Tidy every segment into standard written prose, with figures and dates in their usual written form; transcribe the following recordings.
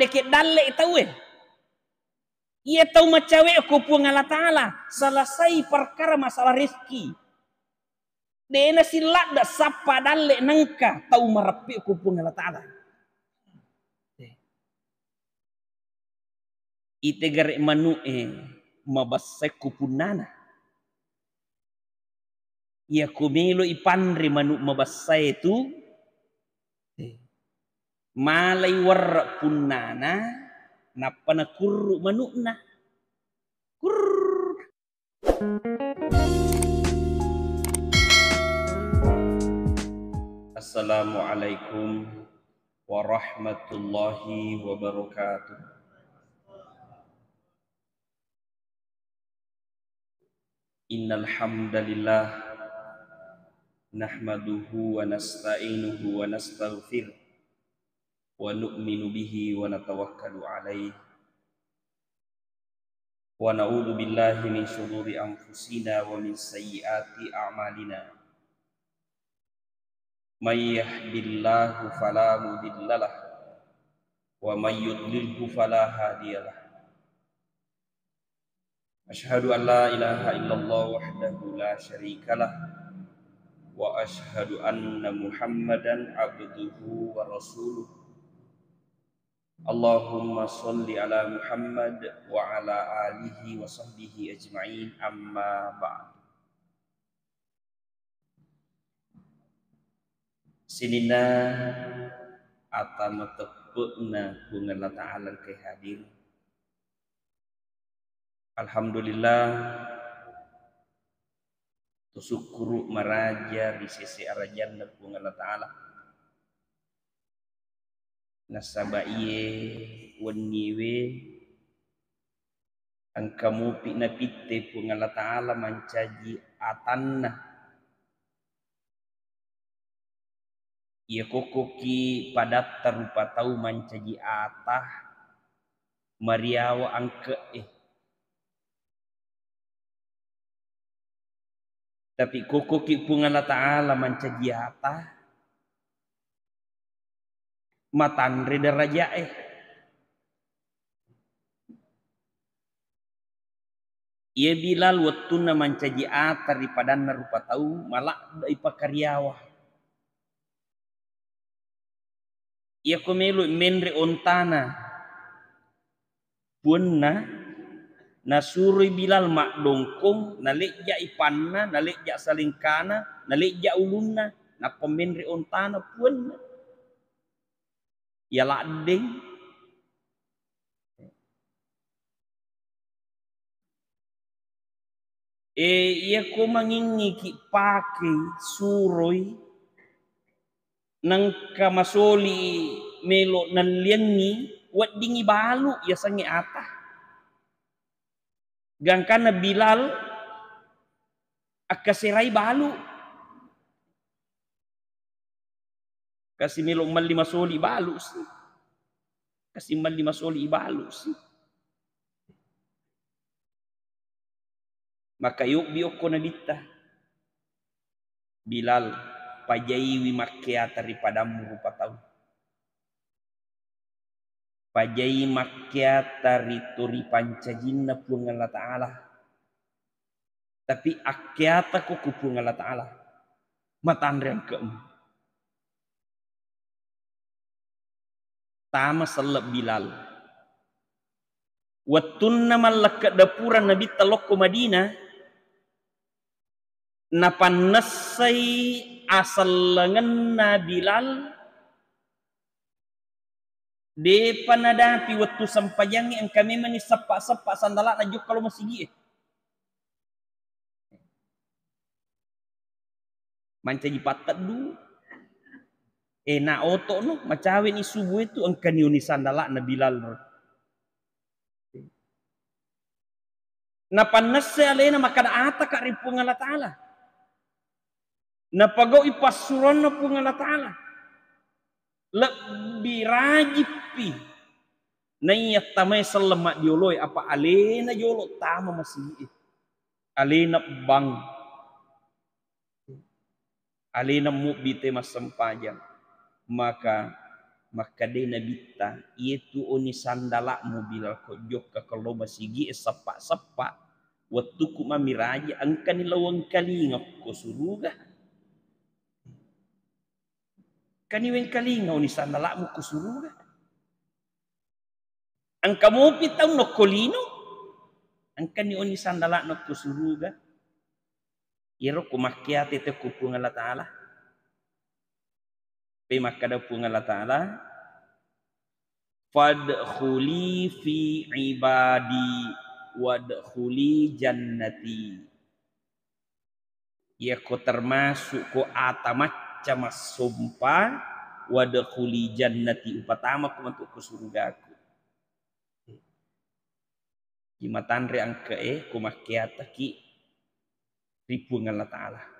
deket dalle tahu ia tahu macawe aku pun Allah Ta'ala selesai perkara masalah rezeki. Dena silat dak sapa dalle nangka tahu merapi aku pun Allah Ta'ala. Ite garek manu mabasek kupunana. Ia kumilo ipandri manu mabasai itu malai warra punana napana kurru manukna kurr. Assalamualaikum warahmatullahi wabarakatuh. Innal hamdalillah nahmaduhu wa nasta'inuhu wa nastaghfir wa nu'minu bihi wa natawakkalu alaihi wa na'udzu billahi min syururi anfusina wa min sayyiati a'malina. May yahdihillahu fala mudhillalah wa may yudlilhu fala hadiyalah. Asyhadu an la ilaha illallah wahdahu la syarikalah wa asyhadu anna Muhammadan abduhu wa rasuluh. Allahumma sholli ala Muhammad wa ala alihi wa sahbihi ajma'in, amma ba'd. Sinina atama tepukna bunga Allah Ta'ala ke hadir. Alhamdulillah tusukuru maraja di sisi arajan bunga Allah Ta'ala. Nasabaiye waniwe angkamu pina pitte bunga Allah Ta'ala mancaji atanna. Ia kokoki padat tarupa tahu mancaji atah mariawa angke tapi kokoki pun Allah Ta'ala mancaji atah matandre daraja ia Bilal wattuna mancaji atah daripada rupa tahu malak ipa karyawa. Ia kumelu menre ontana punna nasuri Bilal mak dongkong nalekja ipanna nalekja salingkana nalekja ulunna na pemenre ontana punna ya ladeng ia ko mangingi ki pake suroi nang kamasoli melo nan liangi wat dingi balu ya sangi atah gangkana Bilal akasirai balu kasih melo mal lima soli balu sih kasih mal lima soli balu sih maka yuk bioko nabita Bilal pajaiwi makia daripadamu rupa tahu pajai makia tarituri pancajinna pun Allah Ta'ala tapi akyata ko kupung Allah Ta'ala matandreng keem tama salab Bilal wattunna malak dapuran Nabi talokko Madinah napannasai asal lenganna Bilal de panadapi waktu sampayangi ang kami mani sepak-sepak sandala najuk kalau masih gie mancaji patat du na oto no macawe ni subuh itu ang kaniuni sandala na Bilal napannasai alena makana ata ka ripung Allah Ta'ala napagaw ipasuran na po Allah Ta'ala lebih rajipi na iya tamay sa lemak dioloy apa alena yolo tama masih alena bang alena mubite masampajang maka Maka de nabita itu oni sandala mobil ko jok ka kalau masigi sepak-sepak waktu ku mamiraja angkan lawang kalinga ko suruga kaniwen kalinga oni sandala mo ko suruga angka mo pitaw no kolino angkan ni oni sandala no ko suruga iro ko makiate te ko pungala taala pe makada pungala taala fadkhuli fi ibadi wadkhuli jannati ya ko termasuk ko atamaca masumpa wadkhuli jannati upatama ko untuk ke surgaku kimatanre angke ko makiata ki ripung Allah taala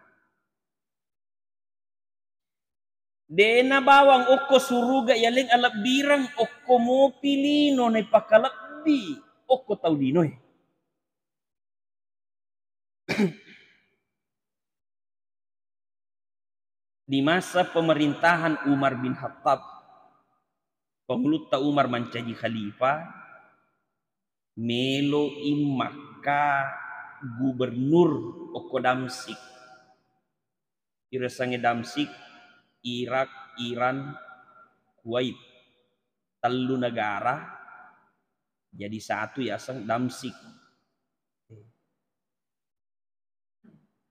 dena bawang oko suruga yaling alap birang oko mo pilino na pakalabbi oko tau dinoy di masa pemerintahan Umar bin Khattab pengluta Umar menjadi khalifah melo imaka gubernur oko Damsik irasange Damsik Irak, Iran, Kuwait, telu negara jadi satu ya sang Damsik.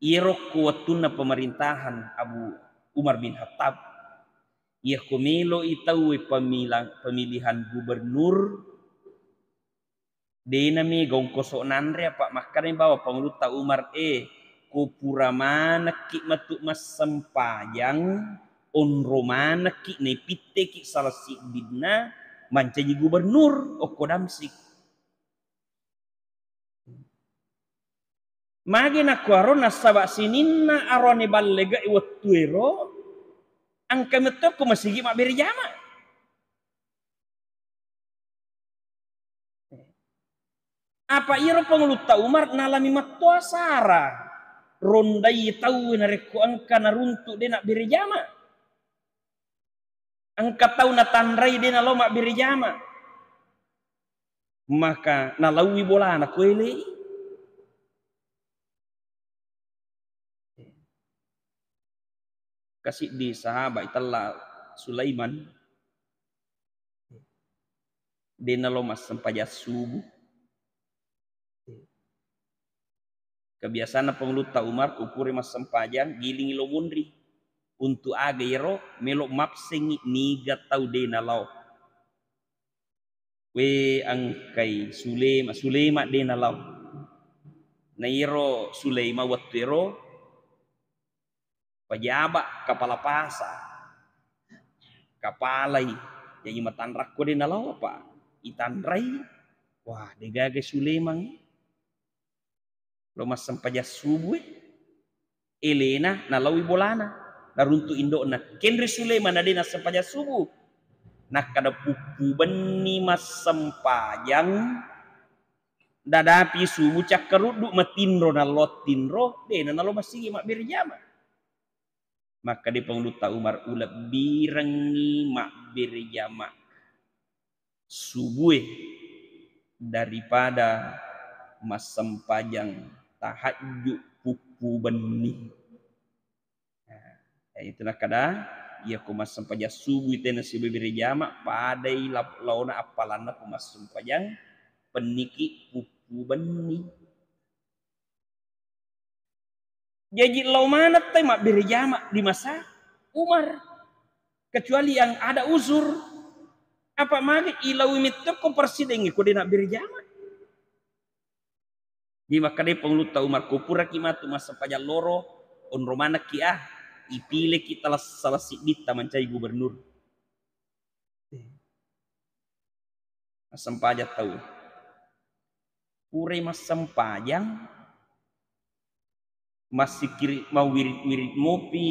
Iro kuatuna pemerintahan Abu Umar bin Khattab. Ia kumilo itawi pemilihan gubernur. Denami gongkoso nanre apa makanya bawa pengluta Umar kupura ki matuk mas sempayang on romana ki ne pitte ki salah si bidna mancaji gubernur oko Damsik magi na kuaro nasaba sininna arone ballega iwattuero angka metok ko masigi mak berjama apa iro pengluta Umar nalami mattua sara rondai tau nareku angka naruntuk de nak berjama angkat tahu na tandrai dia na lomak birjama maka nalawi bola na kuele kasih di sahabat italla Sulaiman dia na lomas sempaja subuh kebiasaan pengluta Umar kupuri mas sempajang giling ilo mundri untuk agero melok mapsengi niga tau dena lau we angkai Sulema dena lau nairo Sulema wattero pajaba kepala pasa kapalai jadi matanrak ko dena lau apa itanrai wah degage Sulemang lo mas sempaja subuh Elena nalawi bolana naruntu indo na kenri Sulaiman adena sempaja subuh nak kada pupu beni mas sempajang dadapi subuh cak kerudu matinro na lotinro dena nalo masigi mak berjama maka di pengluta Umar ulap birengi mak berjama subuh daripada mas sempajang tahajud pupu beni itu nak kada ia kumas sempaja subuh tena si bibir jama padai launa apalana kumas sempajang peniki pupu beni jadi lau mana teh mak berjama di masa Umar kecuali yang ada uzur apa magi ilau mitok ko presiden ko dia nak berjama di makade pengluta Umar kupura kimatu mas sempaja loro on romana kiah ipile kita salah sidita mencari gubernur sempajang tahu pure mas sempajang masih kiri mau wirid mopi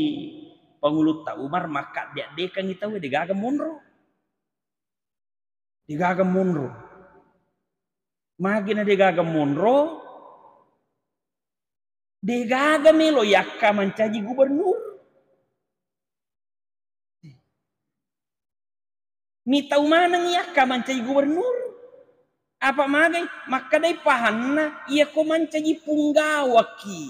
pengluta Umar maka dia dekan kita we digagam monro magina digagam monro digagam melo yakka mencari gubernur Mi tahu manang iya ka mancai gubernur. Apa magai? Maka dai pahanna iya ko mancai punggawaki.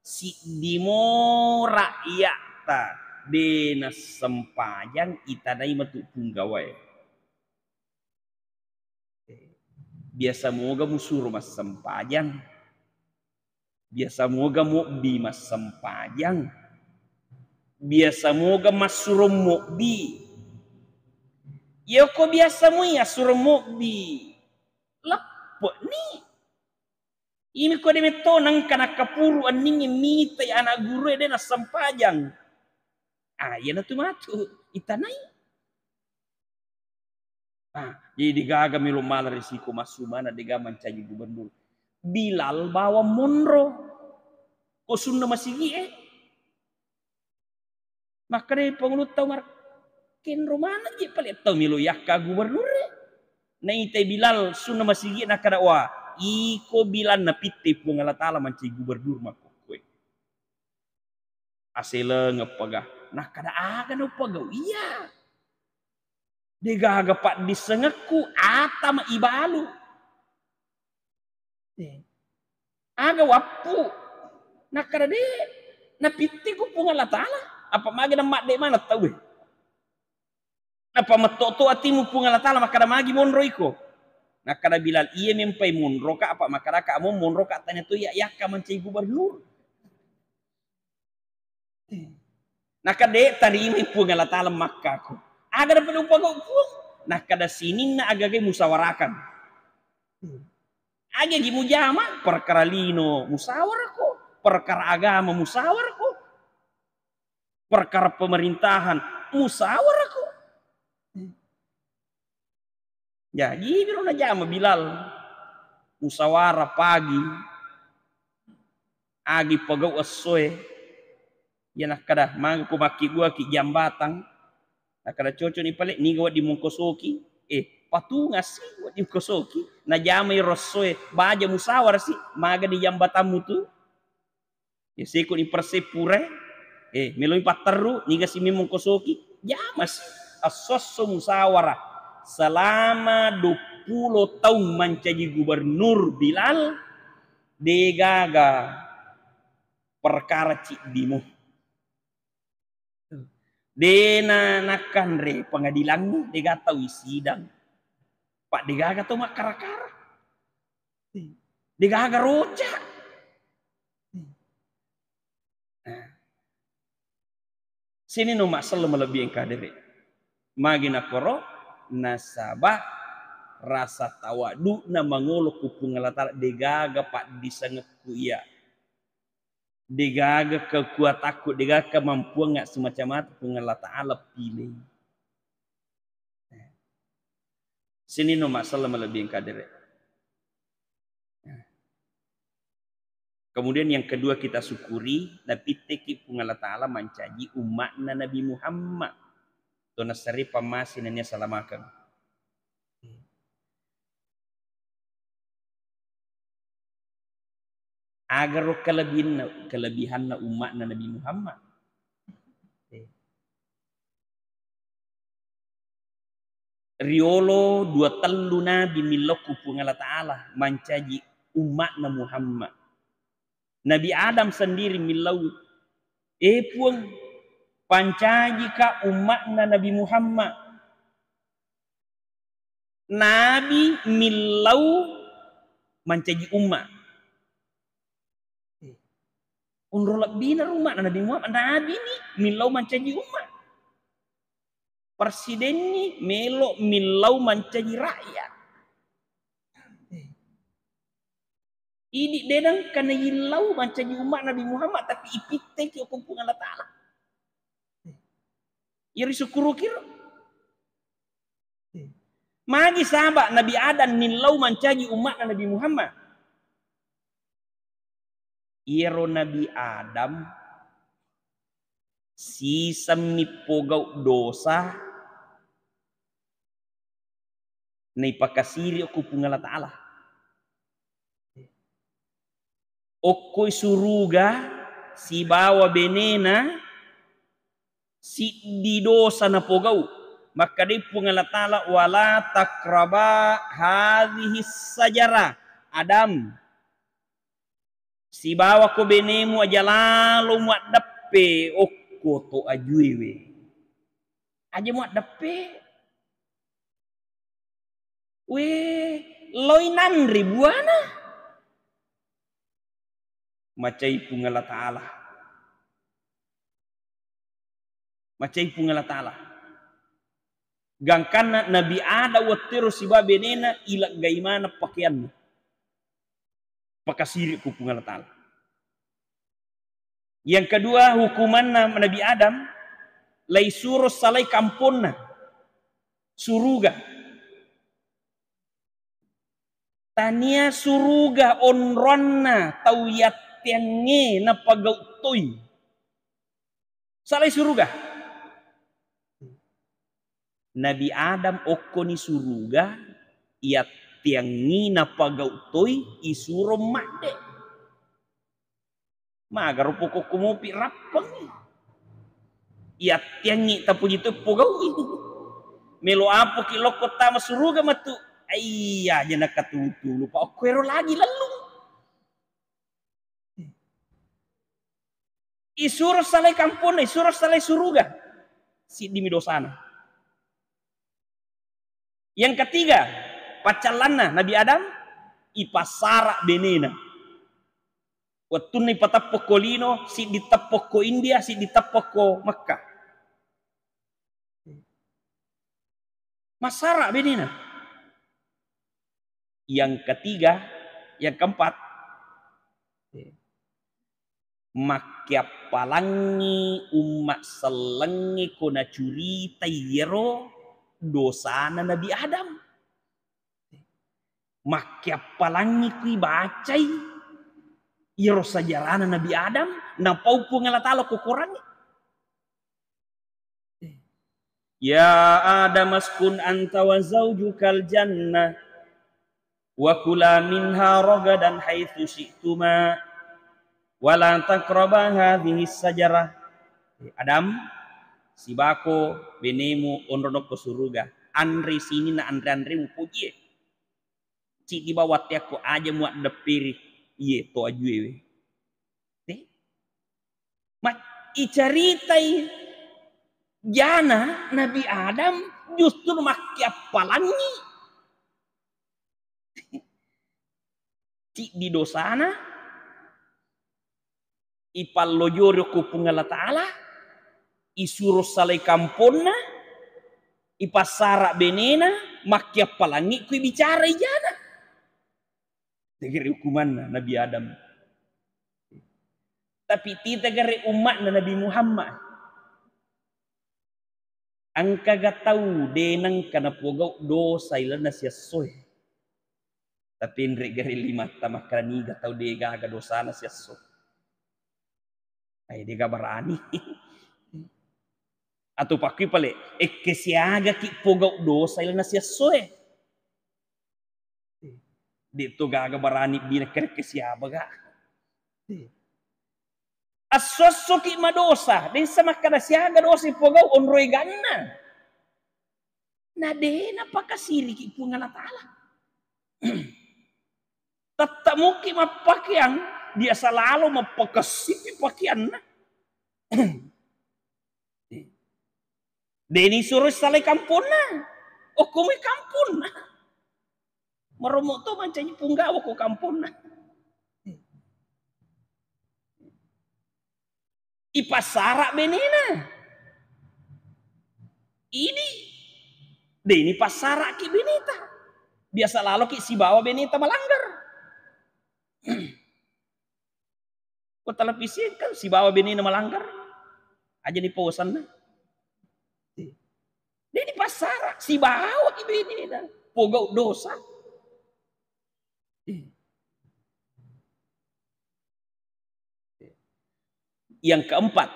Si dimora iya ta dena sempajang ita dai matu punggawai. Biasa moga musuh mas sempajang. Biasa moga bi mas sempajang. Biasa moga mas suruh bi. Ya ko biasa mo ya suruh bi. Lapo ni. Ini ko deme tonang kana kapuru aningi mitay anak guru ede na sempajang. Ah, ya na tumatu itanay. Ah, jadi digaga milo mala risiko masumana diga mancagi gubernur. Bilal bawa monro. Ko sunda masigi Maka dari pengulut tau kin romana je palit tau milo yakka gubernur. Na ite Bilal sunna masigi na kada wa iko Bilal na pitte pungala tala manci gubernur mako koe. Asela ngepagah. Nah kada aga no pagau iya. Degaga pak disengaku ata ma ibalu. Aga wapu. Nah kada de na pitte ko pungala tala. Apa magi na mak de mana tahu Apa matoto atimu pungala tala makada magi monro iko. Nah kada Bilal iya mempai monro ka apa makada ka mo monro ka tanya tu ya ka mancai gubernur. Nah kada tarima pungala tala makka ko. Aga dapat upago pun. Nah kada sini na agak musawarakan. Aga gi mujama perkara lino musawara ko, perkara agama musawara ko. Perkara pemerintahan musawara ko. Ya, gibiro na jama Bilal. Musawara pagi. Agi pagaw asoy. Ya nak kada mga kumaki gua ki jambatan. Nak kada coco ni pale ni gawat di mungkosoki. Patungas sih gawat di mungkosoki. Na jama rosoy baja musawara sih maga di jambatamu tu. Ya seko ni persepure. Meloi pateru ni gasi mi mungkosoki. Jama sih asoso musawara. Selama 20 tahun menjadi gubernur Bilal degaga perkara cik dimo. Dena nakan re pengadilan dega tahu sidang. Pak degaga tuh mak kara-kara. Degaga roca. Sini no masalah melebihi kadere. Magina koro nasabah rasa tawadu na mangolo kupungalatar degaga pak disangetku iya degaga kekuat aku degaga kemampuan nggak semacam itu pungala ta'ala pilih sini no masalah melebihi kadere. Kemudian yang kedua kita syukuri tapi teki pungala ta'ala mencaji umatna Nabi Muhammad Tona sari pamasinannya salamakan. Agar kelebihan na umat na Nabi Muhammad. Riolo 2 telu nabi miloku pungala ta'ala mancaji umat na Muhammad. Nabi Adam sendiri milau puang pancaji ka umat na Nabi Muhammad. Nabi milau mancaji umat. Unrolak bina umat na Nabi Muhammad. Nabi ni milau mancaji umat. Presiden ni melo milau mancaji rakyat. Ini dedang kana ilau mancaji umat Nabi Muhammad tapi ipite ki hukum Allah Ta'ala. Iri syukuru kira. Magi sahabat Nabi Adam nilau mancaji umat Nabi Muhammad. Iro Nabi Adam si semipogau dosa na ipakasiri hukum Allah Ta'ala. Okoi suruga si bawa benena si di dosa na pogau Maka di Allah Ta'ala wala takraba hadhihi sajara. Adam, si bawa ko benemu aja lalu muat depe okko to ajuiwe. Aja muat depe. Loinan ribuana. Macai Allah Ta'ala. Macai Allah Ta'ala. Gangkana Nabi ada watiro si babenena ilak gaimana pakaiannya. Pakasiri ku Allah Ta'ala. Yang kedua hukuman Nabi Adam lai suruh salai kampuna suruga. Tania suruga onronna tau yatiange na pagautoi. Salai suruga. Nabi Adam okko ni suruga yatiangi na pagautoi isuro makde. Magar pokok kumupi rapang. Yatiangi tapu jitu pagaui. Melo apo kilokot tama suruga matu. Iya aja nak katutu lupa okuero lagi lalu. Isuro salai kampun, isuro salai suruga. Si dimi dosana. Yang ketiga, pacalanna Nabi Adam ipasara benena. Waktu ni patapok kolino, si ditapok ko India, si ditapok ko Makkah. Masara benena. Yang ketiga, yang keempat, makia palangi umat selengi kona curi tayero dosana Nabi Adam. Makia palangi kui bacai iro sajarana Nabi Adam napau Allah Ta'ala kukurangi. Ya Adam askun anta wa zaujukal jannah wa kula minha ragadan haitsu syi'tuma wa la taqraba hadhihi sajarah. Adam, si bako benemu onrono ko suruga. Andri sini na andre mu puji. Ci di bawat aku aja muat depiri iye to ajuwe. Mak icaritai jana Nabi Adam justru makia palangi. Ci di dosana ipal lojoro ku Allah Ta'ala isuro salai kamponna ipasara benena makia palangi ku bicara ijana tegere hukuman Nabi Adam. Tapi tidak gare umat Nabi Muhammad angka gatau denang kana pogau dosa ilana sia soe. Tapi ndre gari lima tamah krani gatau dega aga dosana sia so. Ay dega barani. Atau pakui pale ke siaga ki pogau dosa ilana sia soe. Dito gaga barani bina ke siaba ga. Asoso ki madosa den sama kada siaga dosa pogau onroi ganna. Nadena pakasiri ki Allah Ta'ala. Tetap mungkin mapakaian dia selalu mapakasipi pakaian. Deni suruh salai kampuna, okumi kampuna. Meromok tu macamnya punggawa ko kampuna. Ipasara benina. Ini deni pasara ki benita. Biasa lalu ki si bawa benita melanggar. Kau televisi kan si bawa benina melanggar aja di posan nah. Dia di pasar si bawa benina pogau dosa. Yang keempat,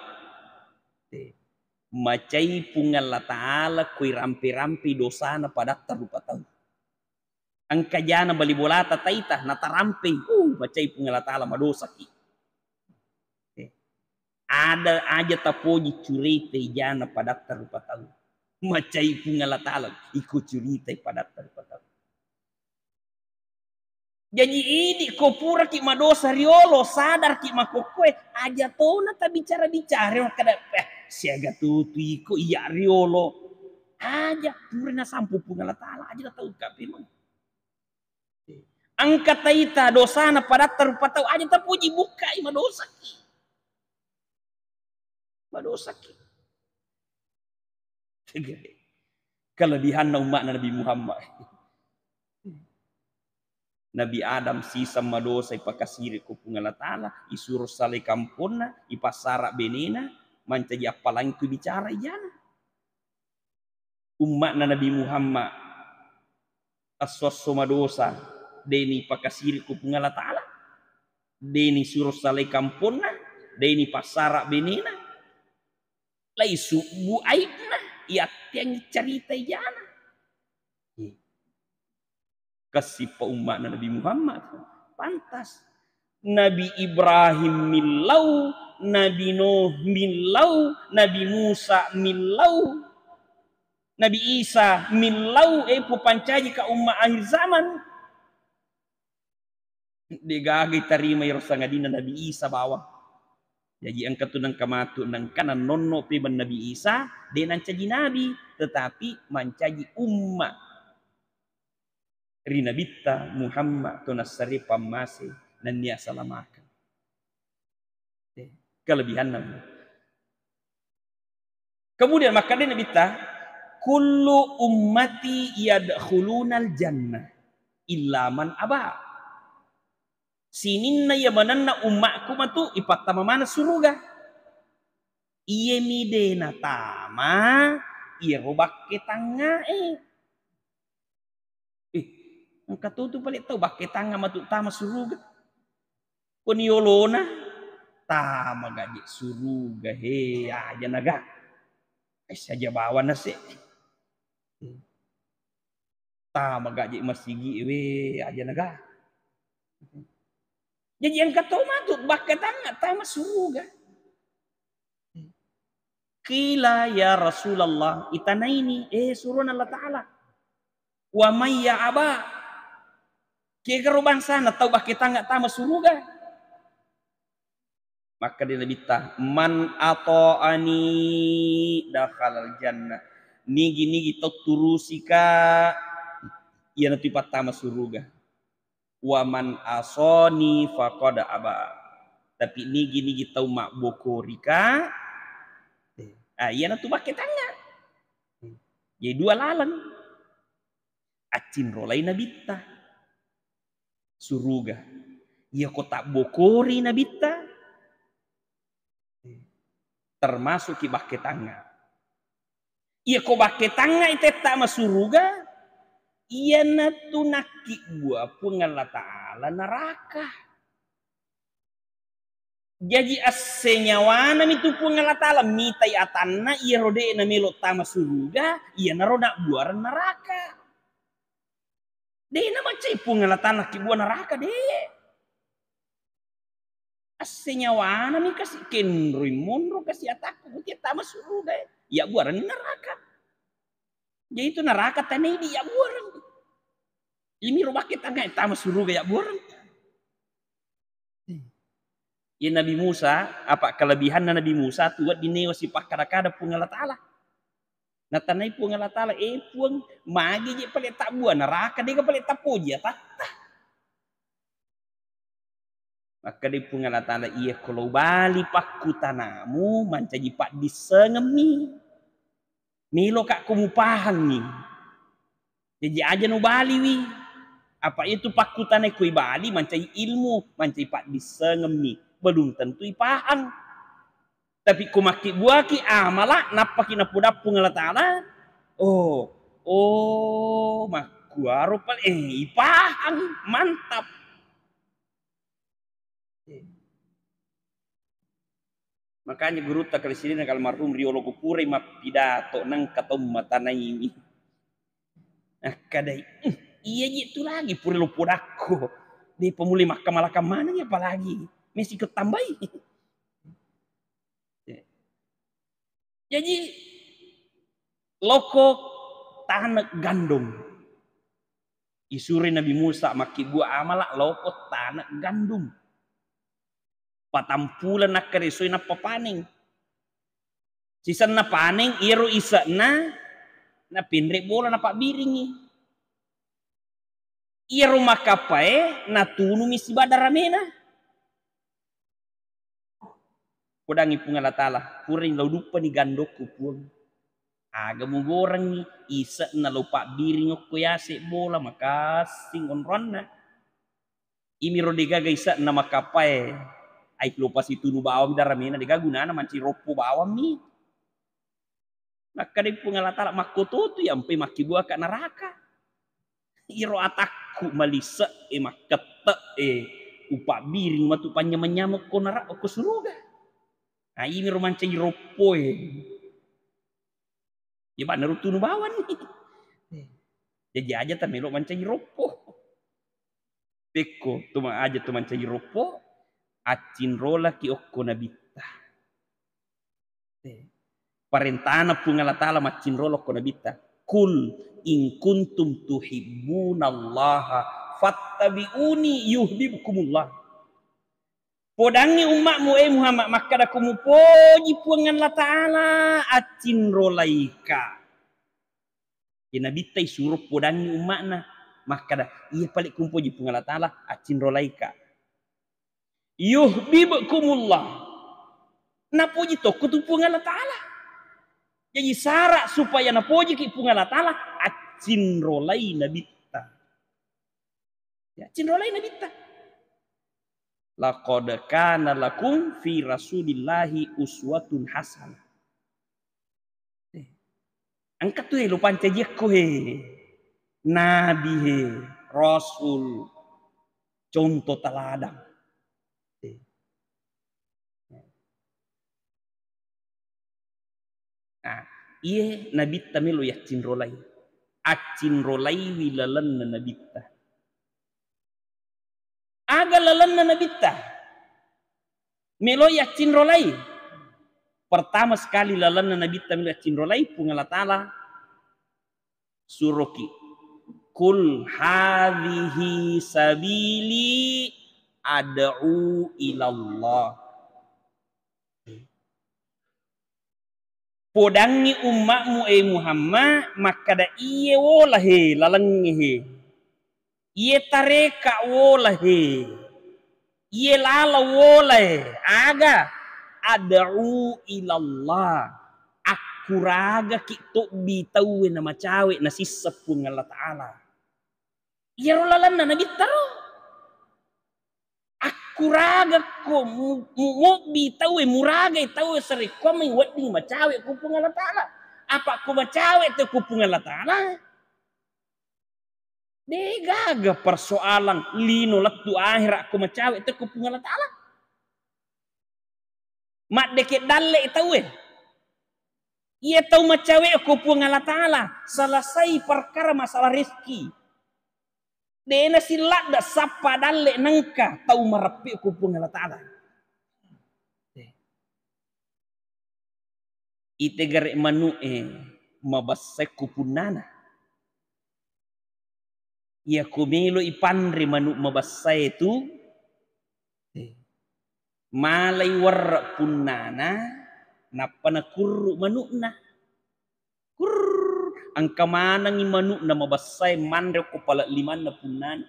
macai Allah Ta'ala kui rampi-rampi dosa na pada terlupa tahu. Angka jana bali bolata taita nata rampi. Macai Allah Ta'ala madosa ki. Ada aja tapoji curite jana pada terlupa tahu. Macai pungala talang ikut cerita pada terpatah. Jadi ini ko pura ki madosa riolo sadar ki makokwe aja tona ta bicara-bicara kada siaga tutu iko iya riolo aja pura na sampu pungala tala aja tahu ka memang. Angkat taita dosana pada terpatau aja ta puji buka ima dosa ki. Madosa ki. Kelebihan umat Nabi Muhammad. Nabi Adam sisa madosa ipakasiri ku pungala tala isur sale kampuna ipasara benena mancaji apalang ku bicara ijana. Umat Nabi Muhammad aswaso madosa deni pakasiri ku pungala tala deni suruh sale kampuna deni pasara benena lai subu aibna ia yang cerita ijana. Kasih umat Nabi Muhammad pantas. Nabi Ibrahim milau, Nabi Nuh milau, Nabi Musa milau, Nabi Isa milau pancaji ka umat akhir zaman. Digagi tarima irosangadina Nabi Isa bawa. Jadi angkat tunang kamatu nang kanan nonno piban Nabi Isa denan caji nabi tetapi mancaji umat Rina bitta Muhammad tunasari pamase dan dia salamakan. Kelebihan nama. Kemudian maka dia bitta kullu ummati yadkhulunal jannah illa man aba. Sininna ya mananna ummatku matu ipatama mana suruga. Iye midena tama iye robak ketangae. Angkat tutu balik tahu bakke tanga matu tama suruga. Koniolona tama gaji suruga he aja naga. Saja bawa nasi. Tama gaji masigi we aja naga. Jadi angkat tahu matu bakke tanga tama suruga. Qila ya Rasulullah itana ini suruhan Allah Ta'ala. Wa mayya aba kira bangsa na tahu bakke tangga tama suruga. Maka dia lebih tah man ata'ani dakhalal jannah. Nigi tau turusika ia nanti tama suruga. Wa man asani faqad aba. Tapi nigi tau mak bokorika ia nanti bakke tangga. Jadi dua lalang. Acin rolai nabita suruga ia kota bokori nabita termasuk ki bakke tanga ia ko bakke tanga ite tak masuruga ia natunaki gua pungala ta'ala neraka. Jadi asenyawana mitu pungala ta'ala mitai atanna ia rode na melo tama suruga ia naroda buaran neraka. Dia nama cepung ngala tanah ki buah neraka deh. Asenyawana mi kasih kenrui monro kasih ataku dia tama suruga ya buaran neraka. Jadi itu neraka tanah ini ya buaran. Ini rumah kita nggak tama suruga ya buaran. Ya Nabi Musa apa kelebihan Nabi Musa tuat dinewa si pakada-kada pungala ta'ala. Na tanay po nga latala puang magi je palit tabuan neraka dia palit tapuji ya tata. Maka dia po nga latala iya kalau bali pakku tanamu mancaji pak disengemi. Milo kak kumupahan nih. Jadi aja no bali wi. Apa itu pakku tanay kui bali mancaji ilmu mancaji pak disengemi. Belum tentu ipahang. Tapi kumaki buaki amala napaki napudapung Allah Ta'ala. Makuaro pal ipahang mantap. Makanya guru tak kali sini almarhum riolo kupure ma pidato nang katom matana ini. Nah kadai iya gitu lagi pure lo podakko. Di pemuli mahkamah mana ya apalagi mesti ketambahi. Jadi loko tanak gandum. Isuri Nabi Musa maki buah amala loko tanak gandum. Patampulan nak kerisui na papaning. Sisan na paning iro isa na pinrek bola na pak biringi. Iro makapae na tunu misi badaramena. Kudangi pungala tala kuring laudupa ni gandoku pun. Aga mugorang ni isa na lupa biring ko yase bola makasing onron na. Imiro digaga isa na makapae. Ay lupa si tunu bawam daramena digaguna na manci ropo bawam ni. Maka di pungala tala makototo yampe makibua ka neraka. Iro atakku malisa makata upa biring matu panyamanyamuk ko neraka ko suruga. Nah ini romanca ropo ya pak narutunu bawan nih. Jadi aja tamelo manca ropo. Peko tuma aja tu manca ropo. Acin rola ki okko nabita. Parentana pungala tala macin rola okko nabita. Kul in kuntum tuhibbunallaha fattabi'uni yuhibbukumullah. Podangi umatmu Muhammad maka dah kamu puji puangan Allah Ta'ala acin rolaika. Ya Nabi tay suruh podangi umatna maka dah iya balik kumpuji puangan Allah Ta'ala acin rolaika. Yuhibbukumullah. Napuji to kutu puangan Allah Ta'ala. Jadi syarat supaya napuji ki puangan Allah Ta'ala acin rolai Nabi ta. Ya acin rolai Nabi ta. Laqad kana lakum fi rasulillahi uswatun hasanah. Angkat tuh lu pancajek ko nabi rasul contoh teladan. Nah, iya nabi tamilu ya cinrolai. Acin rolai wilalan nabi ta. Aga lalan na nabita. Melo yakin rolai. Pertama sekali lalan na nabita melo yakin rolai pungala tala suroki. Kul hadhihi sabili ad'u ilallah. Podangi umatmu Muhammad maka da iye wola lalangi Iye tareka wola Iye lala wola Aga ad'u ilallah. Aku raga kito bitawe na macawe na sisapun Allah Ta'ala. Iya rolalan na nabitaro. Aku raga ko mo bitawe muraga itawe sari ko may wading macawe kupung Allah Ta'ala. Apa ko macawe ito kupung Allah Ta'ala? Degaga persoalan lino latu akhir aku macawe itu kupung Allah Ta'ala. Mak deket dalle itawe. Ia tahu macawe kupung Allah Ta'ala. Selesai perkara masalah rezeki. Dena silak dak sapa dalle nangka tahu merapi kupung Allah Ta'ala. Ite gare manu mabasai kupunana. Ia kumilo ipandri manuk mabasai itu malai warra punana napana kurru manukna kurr angka manangi manukna mabasai mandre ko pala limanna punana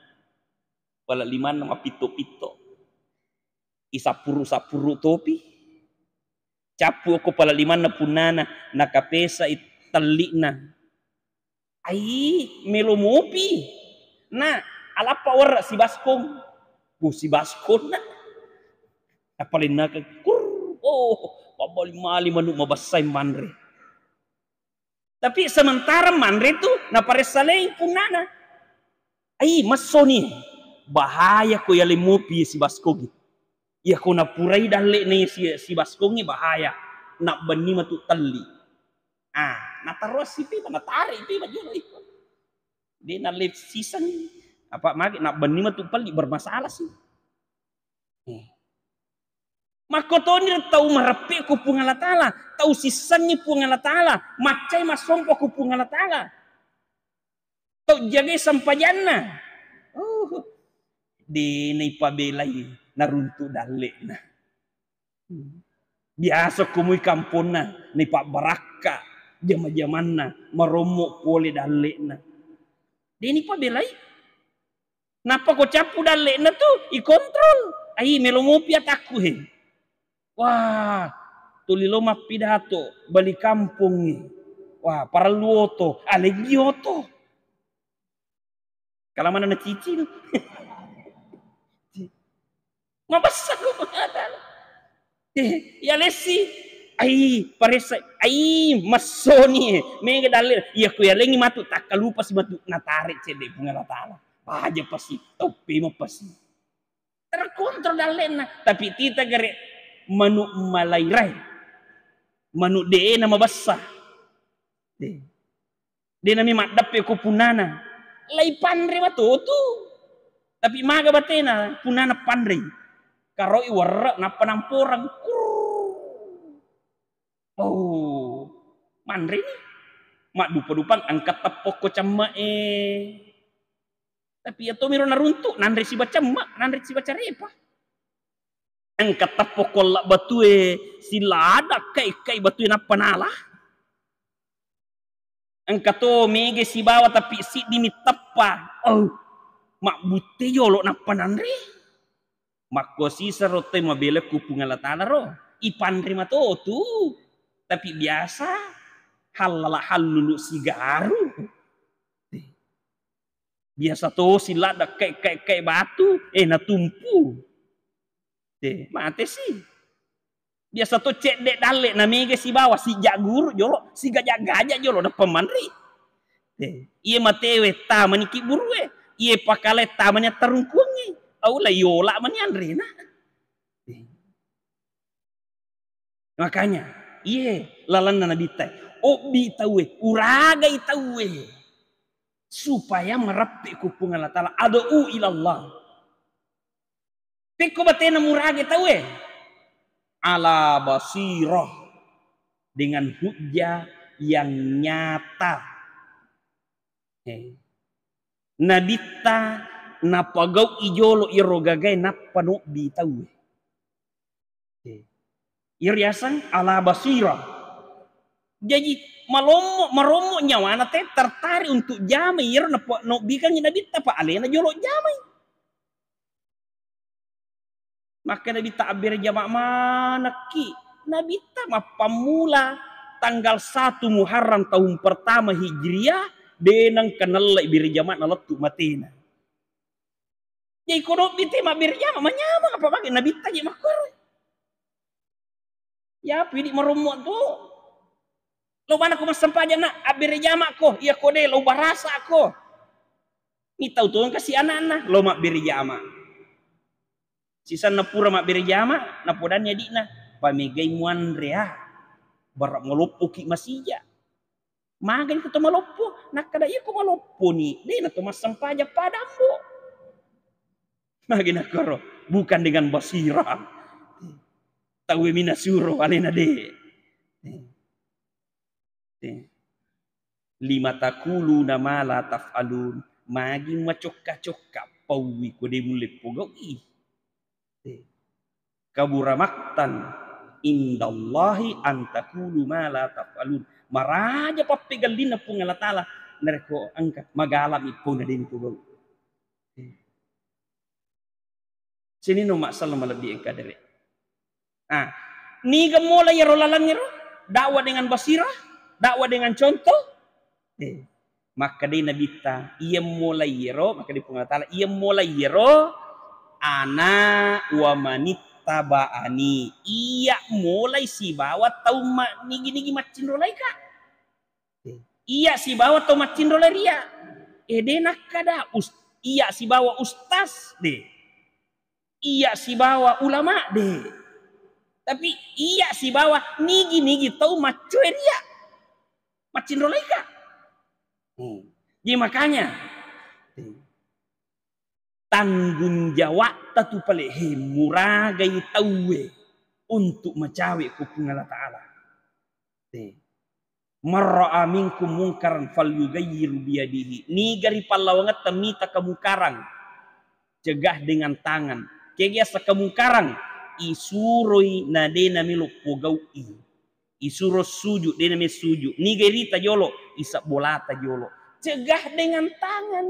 pala limanna mapito-pito isapuru topi capu ko pala limanna punana nakapesa itallikna ai melo mopi. Nah, alapa warra si baskong. Si baskong na. Apalin na pabali mali manuk mabasay manre. Tapi sementara manre tu naparesalay punana. Ay, maso ni. Bahaya ko yali mopi si baskong. Iya ko napuray dali ni si baskong bahaya. Nak bani matu tali. Nataros si pipa, natari pipa juno ito. Dia na live season apa magi nak benih mah tumpal di bermasalah sih. Maka ni tahu marapi ku pung Allah Ta'ala, tahu sisannya pung Allah Ta'ala, macai masompo ku pung Allah Ta'ala. Tahu jaga sampajana. Oh, di nai pabelai naruntu dalek na. Biasa kumui kampona nai pak baraka jama-jamanna maromok pole dalek na. Di nai pabelai. Napa ko capu dalek na tu ikontrol. Ai melomopi ataku he. Wah, tulilo pidato balik kampung ni. Wah, para luoto, alegioto. Kalau mana nak cicil. Mabasa ko mengatakan. Ya lesi. Ai, paresa. Ai, masoni. Mega dalil. Iya ku ya lengi matu tak kalupa si matu natarik cede bunga Ta'ala. Aja pasti. Topi mo pasti. Terkontrol dalena. Tapi kita gere. Manu malairai. Manu dee nama basah. Dia nami madap ko punana. Lai pandre matutu. Tapi maga batena punana pandre. Karoi warra na panamporang. Oh. Mandre ni. Mak dupa-dupang angkat tepok ko cama Tapi ato miro naruntuk nandre si baca mak, nandre si baca repa. Angkat tepok kolak batue sila ada kai batue na panala. Angkat to mege si bawa tapi si dimi tepa. Oh. Mak bute yolo na panandre. Mak ko si sarote mabele kupung Allah Ta'ala ro. Ipandre mato tu. Tapi biasa halala halulu sigaru. Biasa to sila ada kai batu natumpu. Mate sih. Biasa to cek dek dalek na mege si bawa si jaguru jolo si gajak-gajak jolo na pemandri. Iya matewe taman iki burue. Iya pakale tamannya terungkungi. Aula yola mani andrena. Makanya iya lalan na bitai. Obi tawe uragai tawe. Supaya merapi kupung Allah Ta'ala. Ada'u ilallah. Peko batena murage tawe. Ala basirah. Dengan hujah yang nyata. Nabita napagaw ijolo irogagay napanobi tawe. Iriasan ala basirah. Jadi maromo nyawa na teh tertarik untuk jamai ir no bikan nabita pa alena jolo jamai. Maka nabita abir jamak mana ki nabita mapamula tanggal 1 Muharram tahun pertama Hijriah denang kenal bir jamak naletu matena. Jadi kono bite mabir jamak manyama apa bagi nabita je makor. Ya pidi maromo tu. Lo mana ko masampaja na abir jamak ko iya ko de lo barasa ko. Ni tahu tuh kasih anak-anak lo mak bir jamak. Sisa napura mak bir jamak napodannya dina pamigay muandrea barak malopo ki masija. Magan ko to malopo nakada iya ko malopo ni de na to masampaja padambo. Magin akoro bukan dengan basirah. Tahu minasuro alena de. Lima takulu nama la taf'alun magi macokka-cokka pawi ko de mulai pogawi kabura maktan indallahi antakulu ma la taf'alun maraja papegalina pung Allah Ta'ala nereko angkat magalami pun de pogawi sini no masalah lebih engkadere ni gamola ya rolalan ro dakwah dengan basirah dakwah dengan contoh, maka dia nabita ia mulai yero maka di Allah Ta'ala ia mulai yero ana wa manita baani ia mulai si bawa tau nigi macin rolai ka iya si bawa tau macin rolai ria de nakada iya si bawa ustaz de iya si bawa ulama de tapi iya si bawa nigi tau macuai ria macin roleka. Jadi makanya tanggung jawab tatu pale muragai tawe. untuk macawi kupung Allah Ta'ala. Marra'a minkum mungkaran falyughayyir biyadihi. Ni gari pallawangat tamita kemungkaran. Cegah dengan tangan. Kaya sa kemungkaran isuroi na de na milo pogaui. Isuro sujud de na me sujud. Ni gari ta jolo isa bolata jolo. Cegah dengan tangan.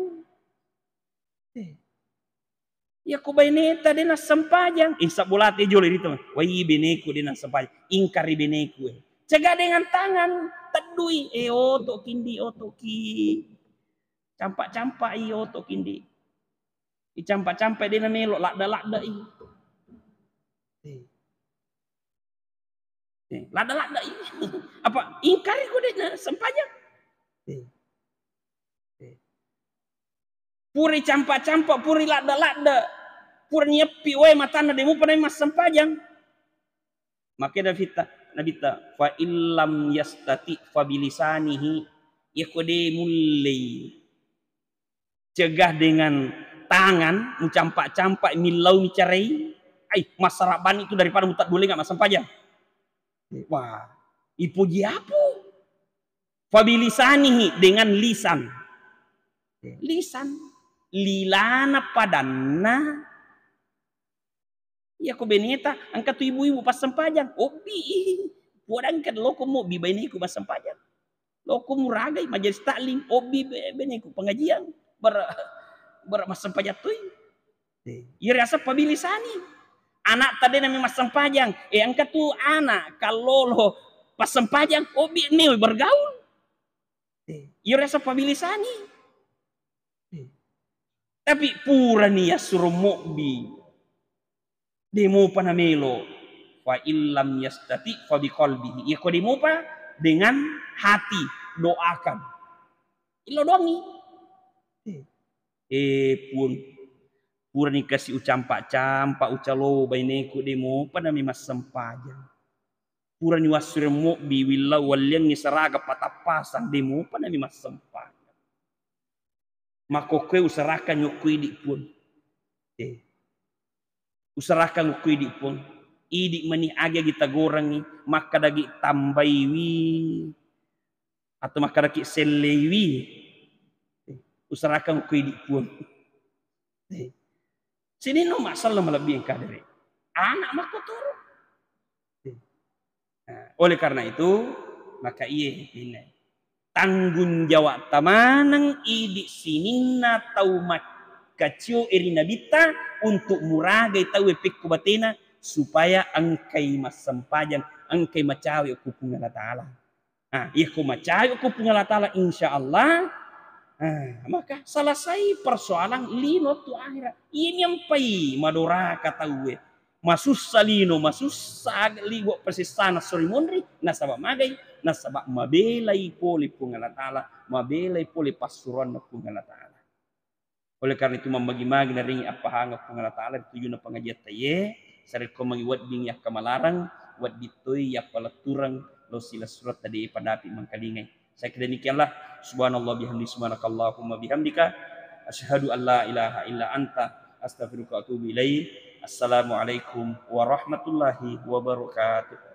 Ya ku beneta de na sampajang. Isa bolata jolo dito. Wai beneku de na sampajang. Ingkari beneku. Cegah dengan tangan. Tadui oto kindi oto ki campak-campak oto kindi campak-campak dia melo lakda-lakda lakda-lakda apa ingkari ko dia sempajang puri campak-campak puri lakda-lakda puri nyepi we matana demo pada mas sempajang makanya Nabita fa illam yastati fa bilisanihi yakode mulai cegah dengan tangan mencampak-campak milau micarai masaraban itu daripada mutat boleh enggak masam pajang wah ipuji apa fa bilisanihi dengan lisan lilana padanna ya ko beneta angkat tu ibu-ibu pas sempajang obi puan angkat loko mo bi beneku pas sempajang loko muragai majelis taklim obi beneku pengajian ber mas sempajang tu ya rasa pabilisani anak tadi nami mas sempajang angkat tu anak kalau lo pas sempajang obi ni bergaul ya rasa pabilisani tapi pura ni ya suruh mobi demo panamelo fa illam yastati fa biqalbihi ya ko demo pa dengan hati doakan ilo doangi pura ni kasih ucampak-campak ucalo baineku demo panami mas sempajang pura ni wasur mo bi willa walyan ni saraga patapasan demo panami mas sempajang mako kue usarakan nyokui di pun usarakan ukui di pun idik mani aga kita gorangi maka dagi tambaiwi atau maka dagi selewi usarakan ukui di pun sini no masalah melebihi kadari anak maka turun oleh karena itu maka ini tanggung jawab tamanang idik sinina tau kacau irina bita untuk muragai tahu epik kubatena supaya angkai mas sempajang angkai macawi kupung Allah Ta'ala iya ku macawi kupung Allah Ta'ala insyaallah maka selesai persoalan lino tu akhirat ini nyampai madora katawe masus salino masus sagli go persisana sori monri nasaba magai nasaba mabelai poli pung Allah Ta'ala mabelai poli pasuran pung Allah Ta'ala. Oleh karena itu membagi-bagi naringi apa hanga pung Allah Ta'ala tujuh na pengajian taye sarit ko mangiwat bing yak kamalarang wat bitoy yak palaturang lo sila surat tadi padapi mangkalingai saya kira demikianlah subhanallah bihamdi subhanakallahumma bihamdika asyhadu an la ilaha illa anta astaghfiruka wa atubu ilaik assalamualaikum warahmatullahi wabarakatuh.